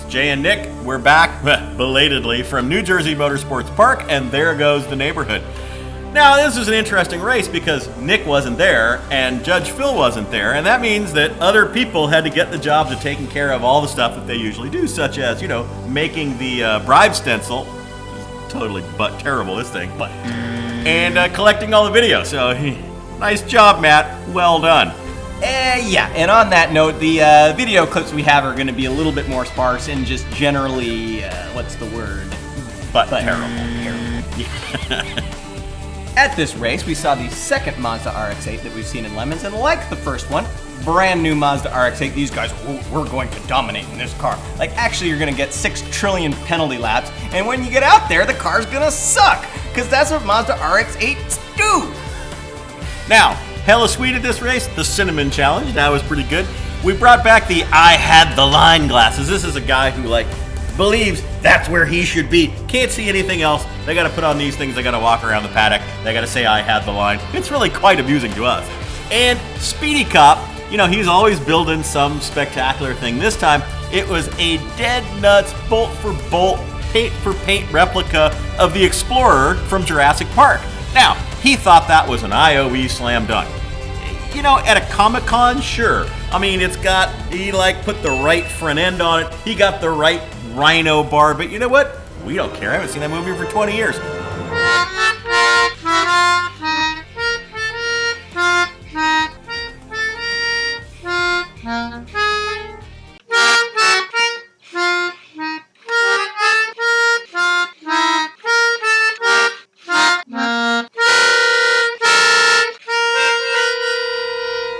Jay and Nick. We're back, belatedly, from New Jersey Motorsports Park, and there goes the neighborhood. Now, this is an interesting race because Nick wasn't there and Judge Phil wasn't there, and that means that other people had to get the jobs of taking care of all the stuff that they usually do, such as, making the bribe stencil. Totally terrible, this thing. And collecting all the video. So, nice job, Matt. Well done. Yeah, and on that note, the video clips we have are going to be a little bit more sparse and just generally, what's the word? Terrible. At this race, we saw the second Mazda RX-8 that we've seen in LeMons, and like the first one, brand new Mazda RX-8, these guys, we're going to dominate in this car. Like, actually, you're going to get 6 trillion penalty laps, and when you get out there, the car's going to suck, because that's what Mazda RX-8s do. Now, hella sweet at this race, the Cinnamon Challenge, that was pretty good. We brought back the I had the line glasses. This is a guy who, believes that's where he should be. Can't see anything else. They got to put on these things. They got to walk around the paddock. They got to say, I had the line. It's really quite amusing to us. And Speedycop, he's always building some spectacular thing. This time, it was a dead nuts, bolt for bolt, paint for paint replica of the Explorer from Jurassic Park. Now, he thought that was an IOE slam dunk. At a Comic-Con, sure. I mean, he put the right front end on it. He got the right rhino bar, but you know what? We don't care. I haven't seen that movie for 20 years.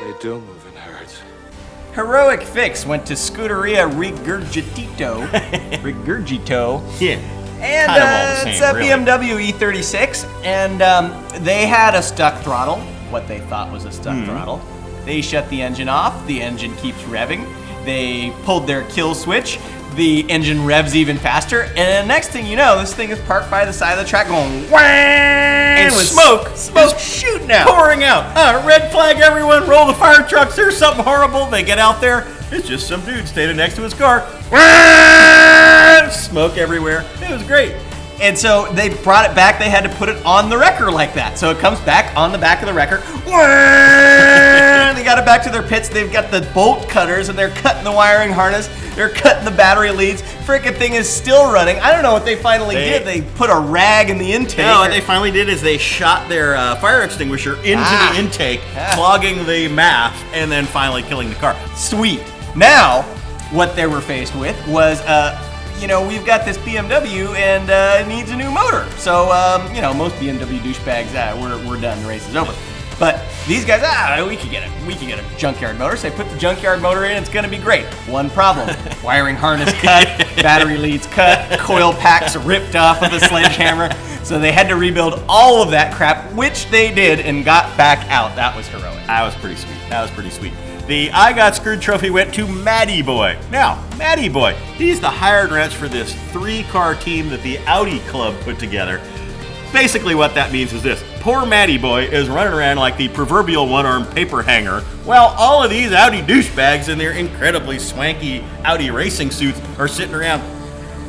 They do move in herds. Heroic Fix went to Scuderia Regurgito. Yeah. And Kind of all the same, it's a really. BMW E36, and they had a stuck throttle, what they thought was a stuck throttle. They shut the engine off, the engine keeps revving. They pulled their kill switch, the engine revs even faster, and next thing you know, this thing is parked by the side of the track going whang! And with smoke shooting out. pouring out. Red flag, everyone, roll the fire trucks. There's something horrible. They get out there. It's just some dude standing next to his car. Smoke everywhere. It was great. And so they brought it back. They had to put it on the wrecker like that. So it comes back on the back of the wrecker. They got it back to their pits. They've got the bolt cutters and they're cutting the wiring harness. They're cutting the battery leads. Frickin' thing is still running. I don't know what they finally did. They put a rag in the intake. No, what they finally did is they shot their fire extinguisher into the intake, clogging the MAF, and then finally killing the car. Sweet. Now, what they were faced with was, we've got this BMW and it needs a new motor. So, most BMW douchebags, we're done. The race is over. But these guys, we could get a junkyard motor. So they put the junkyard motor in. It's gonna be great. One problem: wiring harness cut, battery leads cut, coil packs ripped off with a sledgehammer. So they had to rebuild all of that crap, which they did and got back out. That was heroic. That was pretty sweet. The I Got Screwed trophy went to Mattie Boy. Now, Mattie Boy, he's the hired wrench for this 3-car team that the Audi Club put together. Basically what that means is this. Poor Mattie Boy is running around like the proverbial one-armed paper hanger, while all of these Audi douchebags in their incredibly swanky Audi racing suits are sitting around.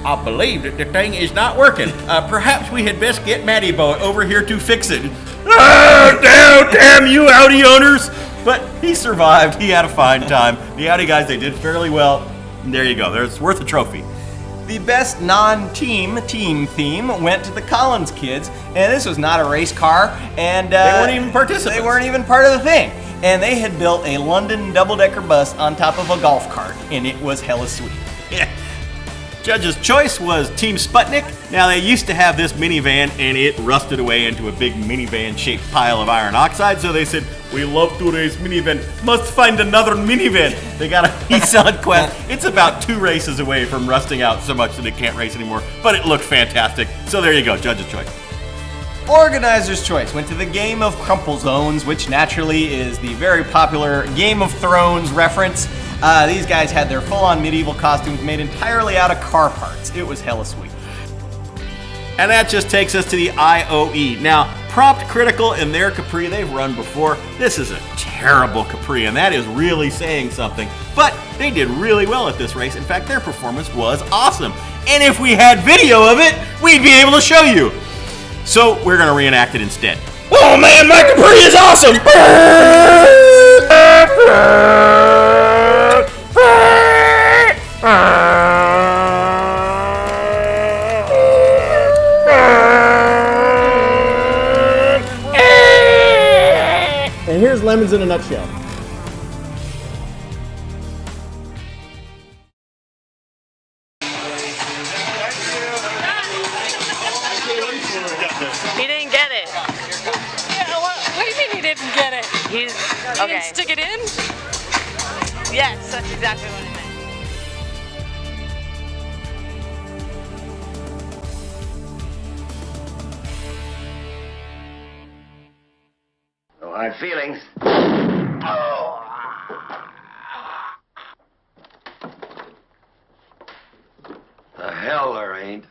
I believe that the thing is not working. Perhaps we had best get Mattie Boy over here to fix it. Damn you Audi owners! But he survived. He had a fine time. The Audi guys, they did fairly well. And there you go. It's worth a trophy. The best non-team theme went to the Collins kids, and this was not a race car, and they weren't even participants. They weren't even part of the thing. And they had built a London double-decker bus on top of a golf cart, and it was hella sweet. Yeah. Judge's choice was Team Sputnik. Now, they used to have this minivan, and it rusted away into a big minivan-shaped pile of iron oxide, so they said, we love to race minivan, must find another minivan. They got a Nissan Quest. It's about 2 races away from rusting out so much that it can't race anymore, but it looked fantastic. So there you go, Judge's choice. Organizer's choice went to the game of Crumplezones, which naturally is the very popular Game of Thrones reference. These guys had their full-on medieval costumes made entirely out of car parts. It was hella sweet. And that just takes us to the IOE. Now, prompt critical in their Capri they've run before. This is a terrible Capri, and that is really saying something. But they did really well at this race. In fact, their performance was awesome. And if we had video of it, we'd be able to show you. So we're going to reenact it instead. Oh man, my Capri is awesome! And here's Lemons in a nutshell. He didn't get it. Yeah, what do you mean he didn't get it? He's He okay. didn't stick it in? Yes, that's exactly what I meant. No hard feelings. The hell there ain't.